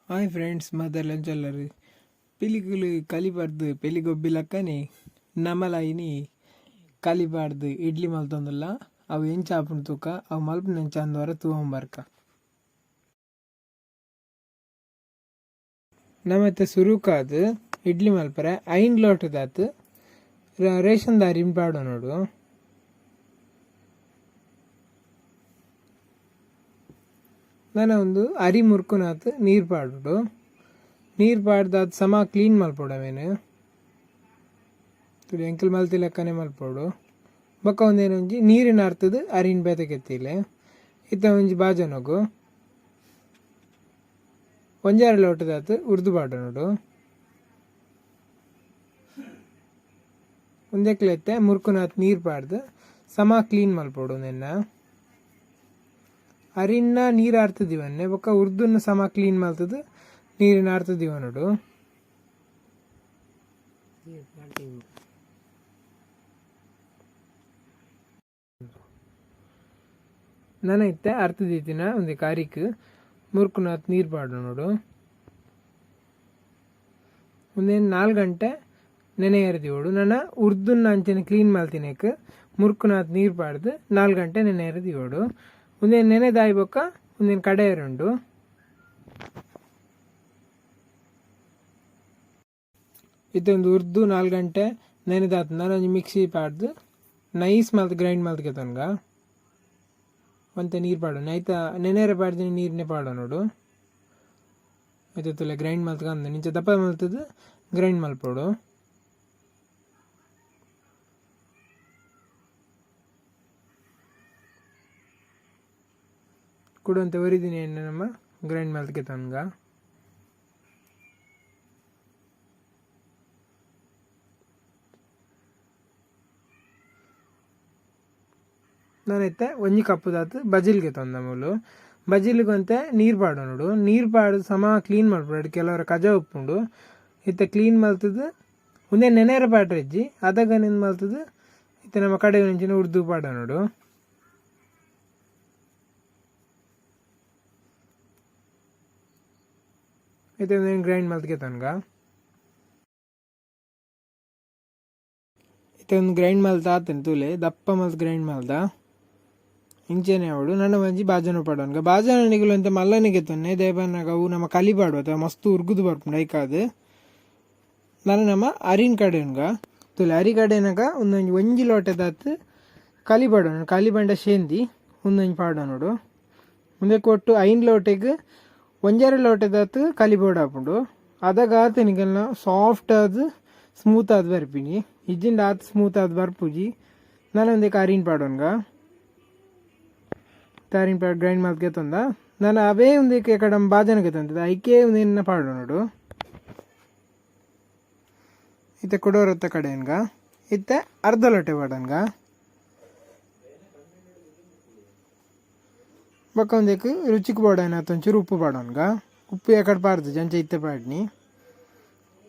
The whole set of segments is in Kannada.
ಹಾಯ್ ಫ್ರೆಂಡ್ಸ್ ಮಾತೆಲ್ಲ ಚಲ್ಲರಿ ಪಿಲಿಕುಲು ಕಲಿಬಾರ್ದು ಪೆಲಿಗೊಬ್ಬಿಲಕ್ಕನಿ ನಮಲಾಯಿನಿ ಕಲಿಬಾರ್ದು ಇಡ್ಲಿ ಮಲ್ತೊಂದುಲ್ಲ ಅವು ಎಂಚ ಆಪುಂಡು ತೂಕ ಅವು ಮಲ್ಪು ನೆಂಚ ಅಂದವರ ತೂವಂಬರ್ಕ ನಮ್ಮತ್ತೆ ಸುರುಕಾದು ಇಡ್ಲಿ ಮಲ್ಪರೆ 5 ಲೋಟದಾತು ರೇಷನ್ ದಾರಿ ಇಂಪಾಡು ನೋಡು ನಾನು ಒಂದು ಅರಿ ಮುರ್ಕುನಾತ್ ನೀರು ಪಾಡು ನೀರು ಪಾಡ್ದಾದ ಸಮ ಕ್ಲೀನ್ ಮಲ್ಪೊಡವೇನು ತುಳಿ ಎಂಕಲ್ ಮಲ್ತಿ ಲೆಕ್ಕನೆ ಮಲ್ಪೋಡು ಬೊಕ್ಕ ಒಂದೇನೊಂಜಿ ನೀರಿನ ಅರ್ತದ ಅರಿನ ಬೇತಕೆತ್ತಿಲೆ ಇತ್ತ ಒಂಜಿ ಬಾಜನಗು ಒಂಜಾರು ಲೋಟದಾತು ಉರ್ದು ಪಾಡು ನೋಡು ಒಂದೆಕ್ಲೆತ್ತೆ ಮುರ್ಕುನಾತ್ ನೀರು ಪಾಡ್ದು ಸಮ ಕ್ಲೀನ್ ಮಲ್ಪೋಡು ನೆನ್ನ ಅರಿನ ನೀರು ಆರ್ತದಿವನ್ನೇ ಬೊಕ್ಕ ಉರ್ದುನ ಸಮ ಕ್ಲೀನ್ ಮಲ್ತದ ನೀರಿನ ಆರ್ತದಿವ ನೋಡು ನಾನು ಇತ್ತೆ ಅರ್ತದೀತಿನ ಒಂದು ಕಾರಿಕ್ ಮುರ್ಕುನಾತ್ ನೀರು ಪಾಡು ನೋಡು ಒಂದೇನು 4 ಗಂಟೆ ನೆನೆ ಎರೆದಿವೋಡು ನಾನು ಉರ್ದುನ ಅಂಚನೆ ಕ್ಲೀನ್ ಮಲ್ತಿನೇಕ್ ಮುರ್ಕುನಾತ್ ನೀರು ಪಾಡ್ದು 4 ಗಂಟೆ ನೆನೆ ಎರೆದಿವೋಡು ಒಂದೇನು ನೆನೆ ದಾಯಿ ಬೊಕ್ಕ ಒಂದೇನು ಕಡೆ ಉಂಡು ಇದೊಂದು ಉರ್ದು 4 ಗಂಟೆ ನೆನೆದಾತ ನಾನು ಒಂದು ಮಿಕ್ಸಿ ಪಾಡ್ದು ನೈಸ್ ಮಲ್ತು ಗ್ರೈಂಡ್ ಮಲ್ತ್ಗೆ ತನ್ಗ ಮತ್ತೆ ನೀರು ಪಾಡು ಆಯ್ತಾ ನೆನೆರೆ ಪಾಡ್ದು ನೀರನ್ನೇ ಪಾಡೋ ನೋಡು ಆಯ್ತಲ್ಲ ಗ್ರೈಂಡ್ ಮಲ್ತ್ಕಂದ ನಿಂಚೆ ದಪ್ಪ ಮಲ್ತದ್ದು ಗ್ರೈಂಡ್ ಮಲ್ಪೋಡು ಕೊಡುವಂತೆ ಒರಿದಿನಿ ಎಣ್ಣೆ ನಮ್ಮ ಗ್ರೈಂಡ್ ಮಲ್ತ್ಗೆ ತನ್ಗ ನಾನೈತೆ ಒಂಜಿ ಕಪ್ಪುದಾತು ಬಜಿಲ್ಗೆ ತಂದ ಮೂಲು ಬಜಿಲ್ಗಂತೆ ನೀರು ಪಾಡು ನೋಡು ನೀರು ಪಾಡು ಸಮ ಕ್ಲೀನ್ ಮಾಡ್ಬಿಡು ಕೆಲವರ ಕಜ ಉಪ್ಪುಂಡು ಇತ್ತ ಕ್ಲೀನ್ ಮಲ್ತದ್ದು ಒಂದೇ ನೆನೆರ ಪಾಡ್ರಜ್ಜಿ ಅದಾಗ ನಿಂದು ಮಲ್ತದ್ದು ಇತ್ತ ನಮ್ಮ ಕಡೆ ಒಂಚಿನ ಉರ್ದು ಪಾಡ ನೋಡು ಇತ್ತ ಒಂದೇನು ಗ್ರೈಂಡ್ ಮಲ್ತ್ಗೆ ತನ್ಗ ಇತ್ತ ಒಂದು ಗ್ರೈಂಡ್ ಮಲ್ತ ಆತನ ತೂಲೆ ದಪ್ಪ ಮಲ್ತ್ ಗ್ರೈಂಡ್ ಮಲ್ದ ಇಂಚೆನೆ ಅವಳು ನನ್ನ ಮಂಜಿ ಬಾಜನ ಪಾಡೋನ್ಗ ಬಾಜನಿಗಳು ಅಂತ ಮಲ್ಲನಿಗೆ ತೊನ್ನೆ ದೇವನಾಗ ಅವು ನಮ್ಮ ಕಲಿಬಾಡು ಅಥವಾ ಮಸ್ತು ಉರ್ಗುದು ಬರ್ಪುಂಡು ಐಕಾದು ನಾನು ನಮ್ಮ ಅರಿನ ಕಡೆನ್ಗ ತುಲೆ ಅರಿ ಕಡೆನಾಗ ಒಂಜಿ ಲೋಟದಾತು ಕಲಿಬಾಡೋಣ ಕಲಿಬಂಡ ಶೇಂದಿ ಒಂದೊಂಜಿ ಪಾಡ ನೋಡು ಮುಂದೆ ಕೊಟ್ಟು 5 ಲೋಟೆಗೆ ಒಂಜಾರು ಲೋಟದಾತು ಕಲಿಬೋಡು ಹಾಪುಂಡು ಅದಾಗ ಆತ ನಿಗಲ್ನ ಸಾಫ್ಟ್ ಆದ ಸ್ಮೂತ್ ಆದ ಬರ್ಪಿನಿ ಇಜ್ಜಿಂದ ಆತ ಸ್ಮೂತ್ ಆದ ಬರ್ಪುಜಿ ನಾನು ಒಂದೇ ಅರಿನ ಪಾಡೋನ್ಗ ತಾರಿನ ಪಾಡು ಗ್ರೈಂಡ್ ಮಾಡ್ಕೆ ತಂದ ನಾನು ಅವೇ ಒಂದು ಕಡೆ ಬಾಜನಕ್ಕೆ ತಂದದ ಐಕೆ ಒಂದೇನ ಪಾಡು ನೋಡು ಇತ್ತೆ ಕೊಡೋರತ್ತ ಕಡೆನ್ಗ ಇತ್ತೆ ಅರ್ಧ ಲೋಟೆ ಪಾಡನ್ಗ ಬೊಕ್ಕ ಒಂದಕ್ಕೆ ರುಚಿಗೆ ಪಾಡೋಣ ಒಂಚೂರು ಉಪ್ಪು ಪಾಡೋನ್ಗ ಉಪ್ಪು ಯಾಕಡೆ ಪಾರ್ದು ಜಂಚ ಇತ್ತೆ ಪಾಡ್ನಿ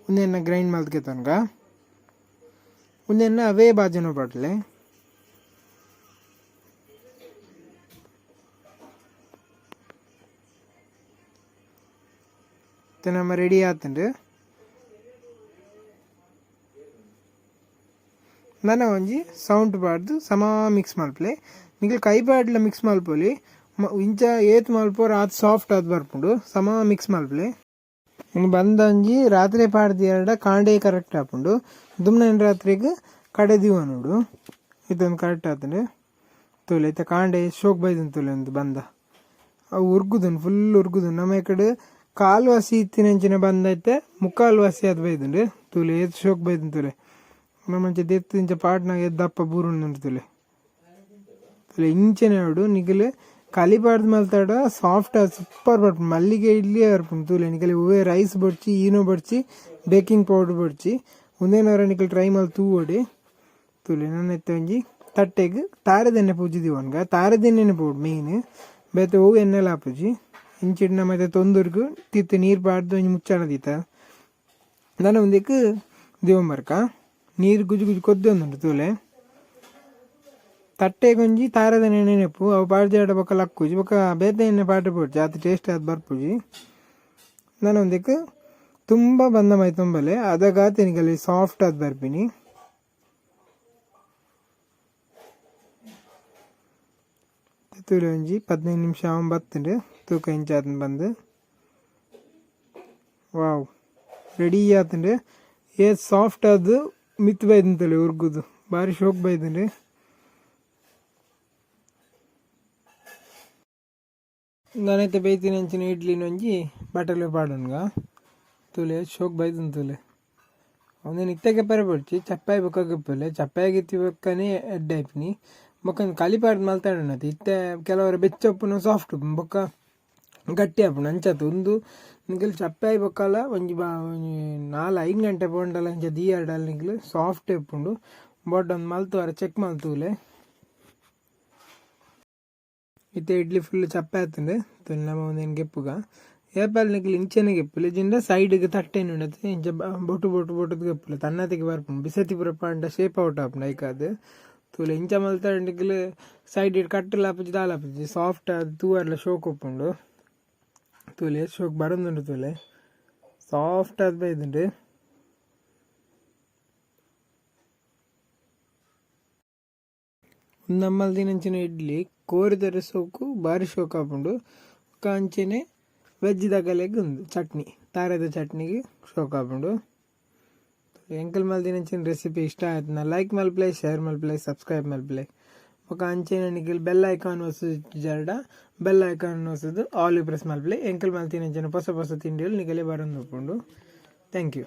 ಒಂದೇನ ಗ್ರೈಂಡ್ ಮಾಡ್ಕೆ ತನ್ಗ ಒಂದೇನ ಅವೇ ಬಾಜನ ಪಾಡ್ಲೆ ನಮ್ಮ ರೆಡಿ ಆತಂಡು ನಾನು ಒಂಜಿ ಸೌಂಡ್ ಪಾಡ್ದು ಸಮ ಮಿಕ್ಸ್ ಮಲ್ಪಲೆ ನಿಖಿಲ್ ಕೈ ಪಾಡ್ಲ ಮಿಕ್ಸ್ ಮಲ್ಪೊಲಿ ಇಂಚ ಏತ್ ಮಲ್ಪೋರ ಆತ್ ಸಾಫ್ಟ್ ಆದ್ ಬರ್ಪುಂಡು ಸಮ ಮಿಕ್ಸ್ ಮಲ್ಪಲೆ ಇನ್ನು ಬಂದಂಜಿ ರಾತ್ರಿ ಪಾಡ್ದು ಎರಡ ಕಾಂಡೆ ಕರೆಕ್ಟ್ ಹಾಪುಂಡು ದುಮ್ನ ರಾತ್ರಿಗೆ ಕಡೆ ದಿವ ನೋಡು ಇದೊಂದು ಕರೆಕ್ಟ್ ಆತಂಡು ತೋಲೆ ಐತೆ ಕಾಂಡೆ ಶೋಕ್ ಬೈದನ್ ತೋಲೆ ಒಂದು ಬಂದ ಅವು ಉರ್ಗುದನ್ ಫುಲ್ ಉರ್ಗುದನ್ ನಮ್ಮ ಈ ಕಡೆ ಕಾಲು ಹಸಿ ಇತ್ತಿನಂಚಿನ ಬಂದೈತೆ ಮುಕ್ಕಾಲು ಹಸಿ ಅದು ಬೈದುಂಡು ತೂಲೆ ಏತ್ ಶೋಕ್ ಬೈದನ್ ತೂಲೆ ನಮ್ಮಂಚೆ ದೆತ್ತಿಂಚ ಪಾಟ್ನಾಗ ಎದ್ದಪ್ಪ ಬೂರುಂಡು ತೂಲೆ ತೂಲೆ ಇಂಚನೆ ಅವಡು ನಿಗಲು ಕಲಿಬಾರ್ದು ಮಲ್ತಾಡ ಸಾಫ್ಟ್ ಸೂಪರ್ ಬರ್ಪು ಮಲ್ಲಿಗೆ ಇಡ್ಲಿ ಬರ್ಪುಂಡು ತೂಲೆ ನಿಗಲಿ ಹೂವೇ ರೈಸ್ ಬಡ್ಚಿ ಈನೋ ಬಡ್ಚಿ ಬೇಕಿಂಗ್ ಪೌಡರ್ ಬಡ್ಚಿ ಒಂದೇನವರ ನಿಕಲ್ ಟ್ರೈ ಮಾಡಿ ತೂವೋಡಿ ತೂಲೆ ನನ್ನ ಎತ್ತ ಒಂಜಿ ತಟ್ಟೆಗೆ ತಾರದೆಣ್ಣೆ ಪೂಜಿದೀವನ್ಗ ತಾರದೆಣ್ಣೆನೆ ಪೌಡು ಮೇಯ್ನ್ ಬೇತೆ ಹೋಗಿ ಎಣ್ಣೆಲ್ಲ ಹಾಪುಜಿ ಇಂಚಿಡ್ನ ಮತ್ತೆ ತೊಂದರ್ಗು ತಿತ್ತು ನೀರು ಪಾಡ್ದು ಒಂಜಿ ಮುಚ್ಚಾಡದೀತ ನಾನು ಒಂದಕ್ಕೆ ದೇವಂಬರ್ಕ ನೀರು ಗುಜು ಗುಜು ಕೊದ್ದೆ ಒಂದುಂಟು ತೂಲೆ ತಟ್ಟೆಗೊಂಜಿ ತಾರದ ನೆನೆಪು ಅವು ಪಾಡ್ದು ಬೊಕ್ಕ ಲಕ್ಕುಜಿ ಬೊಕ್ಕ ಬೇತೆ ಎಣ್ಣೆ ಪಾಡ್ರೆ ಪೋಡ್ಜಿ ಅದು ಟೇಸ್ಟ್ ಅದು ಬರ್ಪುಜಿ ನಾನು ಒಂದಕ್ಕೆ ತುಂಬ ಬಂದ ಮೈತಂಬಲೆ ಅದಾಗ ತಿನಿಗಲ್ಲಿ ಸಾಫ್ಟ್ ಆದ ಬರ್ಪಿನಿ. ತುಳಿ ಒಂಜಿ 15 ನಿಮಿಷ ಬತ್ತುಂಡು ತೂಕ ಇಂಚಾತನ ಬಂದು ವಾವ್ ರೆಡಿ ಆತುಂಡು. ಏತ್ ಸಾಫ್ಟ್ ಆದು ಮಿತ್ ಬೈದಂತಲೆ ಉರ್ಗುದು ಭಾರಿ ಶೋಕ್ ಬೈದುಂಡು. ನಾನೈತೆ ಬೈತೀನಿ ಅಂಚಿನ ಇಡ್ಲಿನ ಒಂಜಿ ಬಟಲೆ ಪಾಡೋನ್ಗ ತುಲೆ ಶೋಕ್ ಬೈದನ್ ತುಲೆ ಅವನೇನು ಇತ್ತಗೆ ಪರಪಡ್ಚಿ ಚಪ್ಪಾಯಿ ಬೊಕ್ಕಪ್ಪಲೆ ಚಪ್ಪಾಯಿ ಗಿತ್ತಿ ಬೊಕ್ಕನೆ ಎಡ್ಡ ಆಯ್ಪಿನಿ ಬೊಕ್ಕ ಕಲಿಪಾಡ್ ಮಲ್ತಾಡನತಿ ಇತ್ತೆ ಕೆಲವರ ಬೆಚ್ಚಪ್ಪುನ ಸಾಫ್ಟ್ ಬೊಕ್ಕ ಗಟ್ಟಿ ಆಪುಂಡು ಅಂಚತ್ತು ಒಂದು ನಿಂಗಲ್ ಚಪ್ಪಾಯಿ ಬೊಕ್ಕಲ ಒಂಜಿ 4-5 ಗಂಟೆ ಪೋಂಡಲ ಅಂಚ ದೀಯಾಡಲ ನಿಂಗಲ್ ಸಾಫ್ಟ್ ಎಪ್ಪುಂಡು ಬೊಡ್ಡ ಒಂದು ಮಲ್ತುವರ ಚೆಕ್ ಮಲ್ತೂಲೆ. ಇತ್ತೆ ಇಡ್ಲಿ ಫುಲ್ ಚಪ್ಪ ಆತಂಡು ತುಲೆ ನಮ್ಮ ಒಂದೇನು ಗೆಪ್ಪುಗ ಏಪಲ್ ನಿಕ್ಲಿ ಇಂಚೆನೆ ಗೆಪ್ಪುಲೆ ಜಿಂಡ ಸೈಡ್ಗೆ ತಟ್ಟೆನು ಉಂಡತೆ ಇಂಚ ಬೊಟ್ಟು ಬೊಟ್ಟುದು ಗೆಪ್ಪುಲೆ ತನ್ನತಿಗೆ ಬರ್ಪುಂಡು ಬಿಸತಿ ಪುರ ಪಾಂಡ ಶೇಪ್ ಔಟ್ ಆಪುಂಡು ಐಕಾದು ತುಲೆ ಇಂಚ ಮಲ್ತಾಡಿಗ್ಲು ಸೈಡ್ ಇಡ್ ಕಟ್ಟಲು ಆಪುಜಿ ದಾಲಾಪುಜಿ ಸಾಫ್ಟ್ ಆದ ತೂವರ್ಲ ಶೋಕ್ ಒಪ್ಪುಂಡು ತುಲೆ ಶೋಕ್ ಬರೋದುಂಡು ತುಲೆ ಸಾಫ್ಟ್ ಆದ ಬೈದುಂಡು. ನಮ್ಮಲ್ ದಿನಂಚಿನ ಇಡ್ಲಿ ಕೋರಿದರೆ ಸೋಕು ಭಾರಿ ಶೋಕ್ ಆಪುಂಡು ಅಂಚೆನೆ ವೆಜ್ ದಗಲೆಗ್ ಉಂದು ಚಟ್ನಿ ತಾರದ ಚಟ್ನಿಗೆ ಶೋಕ್ ಆಪುಂಡು. ಎಂಕಲ್ ಮಲ್ದಿನಂಚಿನ ರೆಸಿಪಿ ಇಷ್ಟ ಆಯ್ತು ನಾ ಲೈಕ್ ಮಲ್ಪ್ಲೆ ಶೇರ್ ಮಲ್ಪ್ಲೆ ಸಬ್ಸ್ಕ್ರೈಬ್ ಮಲ್ಪ್ಲೆ ఒక ಅಂಚೆನ ನಿಖಿಲ್ ಬೆಲ್ ಐಕಾನ್ ವಸ್ತುದು ಜರ್ಡ ಬೆಲ್ ಐಕಾನ್ ವಸ್ತುದು ಆಲ್ ಪ್ರೆಸ್ ಮಲ್ಪ್ಲೆ ಎಂಕಲ್ ಮಲ್ತಿನಂಚಿನ ಹೊಸ ತಿಂಡಿಗಳು ನಿಖಲೆ ಬರೋದು ನೋಡ್ಕೊಂಡು ಥ್ಯಾಂಕ್ ಯು.